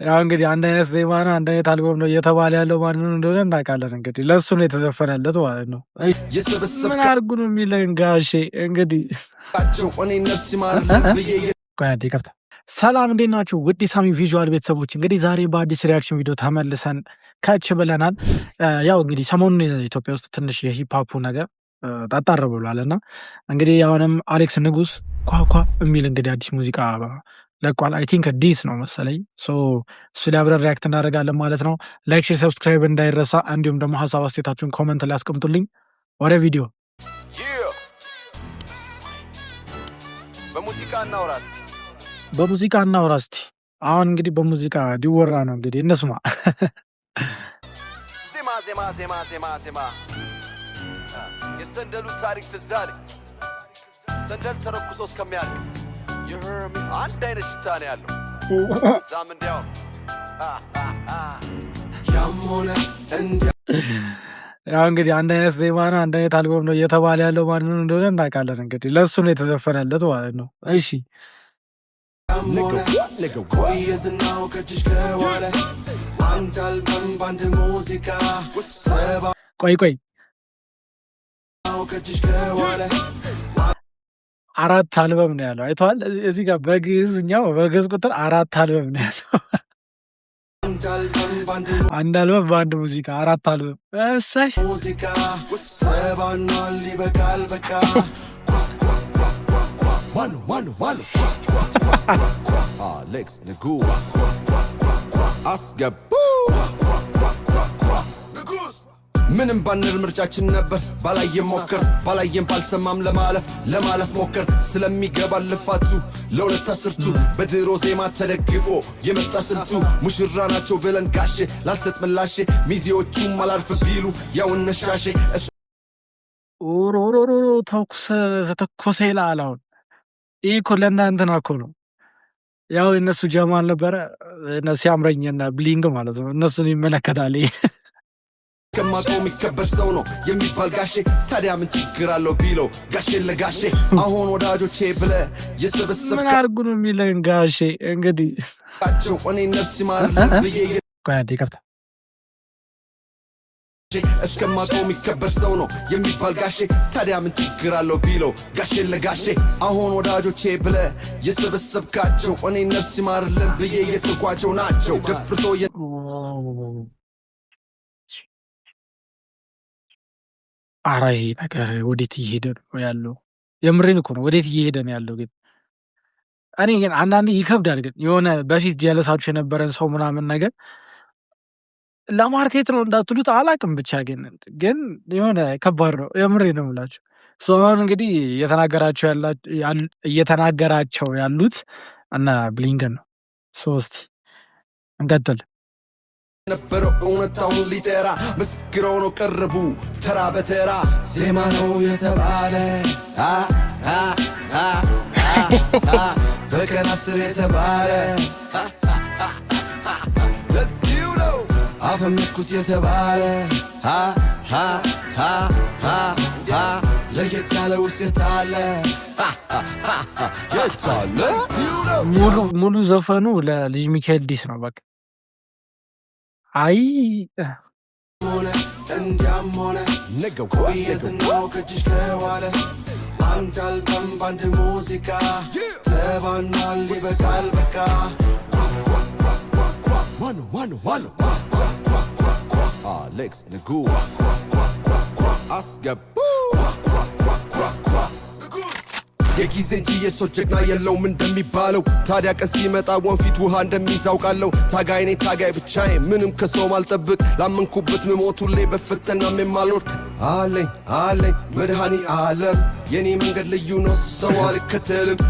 ያው እንግዲህ አንድ አይነት ዜማ ነው፣ አንድ አይነት አልበም ነው እየተባለ ያለው ማንን እንደሆነ እናውቃለን። እንግዲህ ለእሱ ነው የተዘፈነለት ማለት ነው። ምን አድርጉ ነው የሚለኝ ጋሼ። እንግዲህ ይቅርታ። ሰላም እንዴት ናችሁ? ውድ ሳሚ ቪዥዋል ቤተሰቦች፣ እንግዲህ ዛሬ በአዲስ ሪያክሽን ቪዲዮ ተመልሰን ከች ብለናል። ያው እንግዲህ ሰሞኑን ኢትዮጵያ ውስጥ ትንሽ የሂፕሆፑ ነገር ጠጣር ብሏል እና እንግዲህ አሁንም አሌክስ ንጉስ ኳኳ የሚል እንግዲህ አዲስ ሙዚቃ ለቋል። አይ ቲንክ ዲስ ነው መሰለኝ። እሱ ላይ አብረን ሪያክት እናደርጋለን ማለት ነው። ላይክ፣ ሼር፣ ሰብስክራይብ እንዳይረሳ፣ እንዲሁም ደግሞ ሀሳብ አስተያየታችሁን ኮመንት ላይ አስቀምጡልኝ። ወደ ቪዲዮ በሙዚቃ እናውራ እስቲ። አሁን እንግዲህ በሙዚቃ ሊወራ ነው እንግዲህ እነስማ። ዜማ የሰንደሉ ታሪክ ትዝ አለኝ። ሰንደል ተረኩሶ እስከሚያልቅ አንድ አይነት ሽታ ነው ያለው። እዛም እንዲያው ያው እንግዲህ አንድ አይነት ዜማ ነው፣ አንድ አይነት አልበም ነው እየተባለ ያለው ማንን እንደሆነ እናውቃለን። እንግዲህ ለእሱ ነው የተዘፈነለት ማለት ነው። እሺ ቆይ አራት አልበም ነው ያለው። አይተዋል? እዚህ ጋር በግዕዝኛው በግዕዝ ቁጥር አራት አልበም ነው ያለው። አንድ አልበም በአንድ ሙዚቃ አራት አልበም። እሰይ አሌክስ ንጉስ አስገቡ። ምንም ባንል ምርጫችን ነበር። ባላየም ሞከር ባላየም ባልሰማም ለማለፍ ሞከር። ስለሚገባ ልፋቱ ለሁለት አስርቱ በድሮ ዜማ ተደግፎ የመጣ ስልቱ። ሙሽራ ናቸው ብለን ጋሼ ላልሰጥ ምላሼ ሚዜዎቹም አላርፍ ቢሉ ያው እነሻሼ ኦሮሮሮ ተተኮሰ ይላል። አሁን ይህ እኮ ለእናንተ እኮ ነው። ያው እነሱ ጀማል ነበረ ሲያምረኝና ብሊንግ ማለት ነው። እነሱን ይመለከታል። ከማቆም የሚከበር ሰው ነው የሚባል ጋሼ። ታዲያ ምን ችግር አለው ቢለው ጋሼ ለጋሼ። አሁን ወዳጆቼ ብለ የሰበሰብ ምን አድርጉ ነው የሚለኝ ጋሼ። እንግዲህ እኔ ነፍስ ይማርልኝ ብዬ ይቅርታ እስከማቆም የሚከበር ሰው ነው የሚባል ጋሼ። ታዲያ ምን ችግር አለው ቢለው ጋሼ ለጋሼ። አሁን ወዳጆቼ ብለ የሰበሰብካቸው እኔ ነፍስ ይማርልኝ ብዬ የተጓቸው ናቸው። ደፍርሶ አራ ይሄ ነገር ወዴት እየሄደ ነው ያለው? የምሬን እኮ ነው። ወዴት እየሄደ ነው ያለው? ግን እኔ ግን አንዳንዴ ይከብዳል። ግን የሆነ በፊት ጀለሳችሁ የነበረን ሰው ምናምን ነገር ለማርኬት ነው እንዳትሉት አላቅም። ብቻ ግን የሆነ ከባድ ነው። የምሬን ነው የምላችሁ። አሁን እንግዲህ እየተናገራቸው ያሉት እና ብሊንገን ነው። ሶስት እንቀጥል ነበረው እውነታውን ሊጠራ ምስክረው ነው ቀረቡ ተራ በተራ ዜማ ነው የተባለ በቀን 10 የተባለ ለዚሁ ነው አፈመስኩት የተባለ ለየት ያለ ውስጥ አለ የታለ ሙሉ ዘፈኑ ለልጅ ሚካኤል ዲስ ነው በቃ። አይ እንዲያም ሆነ ቆየዝናው ከጅሽ ከዋለ አንድ አልበም ባንድ ሙዚቃ ተባኗል ይበቃል በቃ። አሌክስ ንጉስ አስገቡ። የጊዜ እንጂ የሰው ጀግና የለውም እንደሚባለው። ታዲያ ቀን ሲመጣ ወንፊት ውሃ እንደሚዛውቃለው። ታጋይ ነኝ ታጋይ ብቻዬ ምንም ከሰው ማልጠብቅ። ላመንኩበት ምሞቱሌ በፈተናም የማልወድቅ አለኝ መድኃኒ ዓለም። የኔ መንገድ ልዩ ነው ሰው አልከተልም።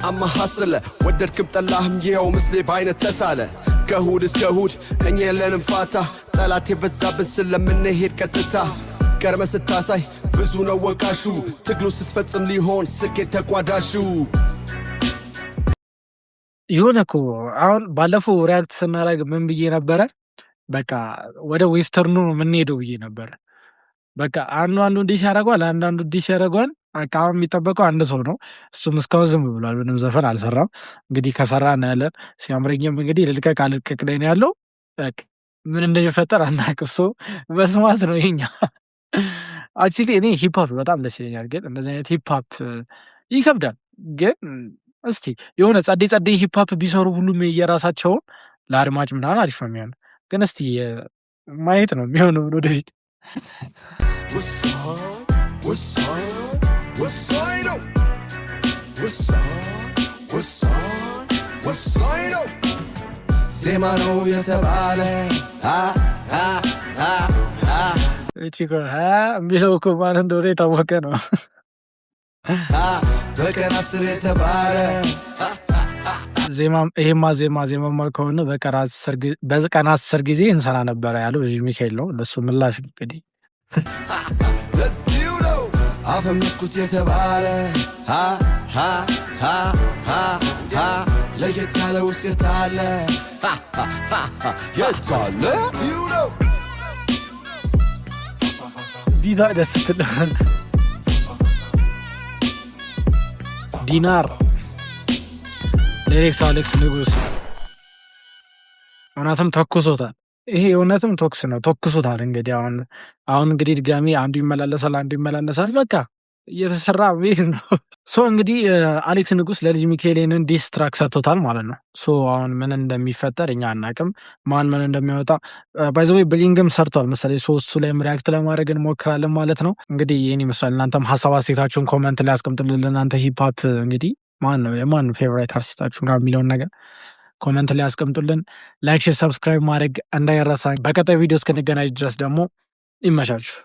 አማ ሐስለ ወደድክም ጠላህም ይኸው ምስሌ በአይነት ተሳለ። ከእሁድ እስከ እሁድ እኛ የለንም ፋታ። ጠላት የበዛብን ስለምንሄድ ቀጥታ። ቀርመ ስታሳይ ብዙ ነው ወቃሹ። ትግሉ ስትፈጽም ሊሆን ስኬት ተቋዳሹ። ይሁን እኮ አሁን ባለፈው ሪያክት ስናደርግ ምን ብዬ ነበረ? በቃ ወደ ዌስተርኑ የምንሄደው ብዬ ነበረ። በቃ አንዱ ዲሽ ያደርገዋል፣ አንዳንዱ ዲሽ ያደርገዋል፣ አሁን የሚጠበቀው አንድ ሰው ነው። እሱም እስካሁን ዝም ብሏል፣ ምንም ዘፈን አልሰራም። እንግዲህ ከሰራ እናያለን። ሲያምረኝም እንግዲህ ልልቀቅ አልልቀቅ ላይ ነው ያለው። በቃ ምን እንደሚፈጠር አናውቅም። እሱ መስማት ነው የኛ። አክቹዋሊ እኔ ሂፕሆፕ በጣም ደስ ይለኛል፣ ግን እንደዚህ አይነት ሂፕሆፕ ይከብዳል። ግን እስቲ የሆነ ጸዴ ጸዴ ሂፕሆፕ ቢሰሩ ሁሉም የራሳቸውን ለአድማጭ ምናምን አሪፍ ነው የሚሆነው። ግን እስቲ ማየት ነው የሚሆነው ወደፊት። ዜማ ነው የተባለ እቺ የሚለው እኮ ማን እንደሆነ የታወቀ ነው። በቀን 10 የተባለ ይሄማ ዜማማ ከሆነ በቀን 10 ጊዜ እንሰራ ነበረ ያለው ልጅ ሚካኤል ነው። ለሱ ምላሽ እንግዲህ ለዚሁ ነው አፈመስኩት የተባለ ለየት ያለ ውስጥ የታለ የታለ ቢዛ ደስ ስትል ዲናር አሌክስ ንጉስ እውነትም ተኩሶታል። ይሄ እውነትም ቶክስ ነው፣ ተኩሶታል። እንግዲህ አሁን እንግዲህ ድጋሚ አንዱ ይመላለሳል። በቃ እየተሰራ ቤት ነው። ሶ እንግዲህ አሌክስ ንጉስ ለልጅ ሚካኤልን ዲስትራክ ሰጥቶታል ማለት ነው። ሶ አሁን ምን እንደሚፈጠር እኛ አናቅም፣ ማን ምን እንደሚያወጣ። ባይ ዘ ዌይ ብሊንግም ሰርቷል መሰለኝ። ሶ እሱ ላይም ሪያክት ለማድረግ እንሞክራለን ማለት ነው። እንግዲህ ይህን ይመስላል። እናንተም ሀሳብ አስተያየታችሁን ኮመንት ላይ አስቀምጡልን። እናንተ ሂፕሆፕ እንግዲህ የማን ፌቨራይት አርቲስታችሁ ነው የሚለውን ነገር ኮመንት ላይ አስቀምጡልን። ላይክ፣ ሼር፣ ሰብስክራይብ ማድረግ እንዳይረሳ። በቀጣይ ቪዲዮ እስክንገናኝ ድረስ ደግሞ ይመቻችሁ።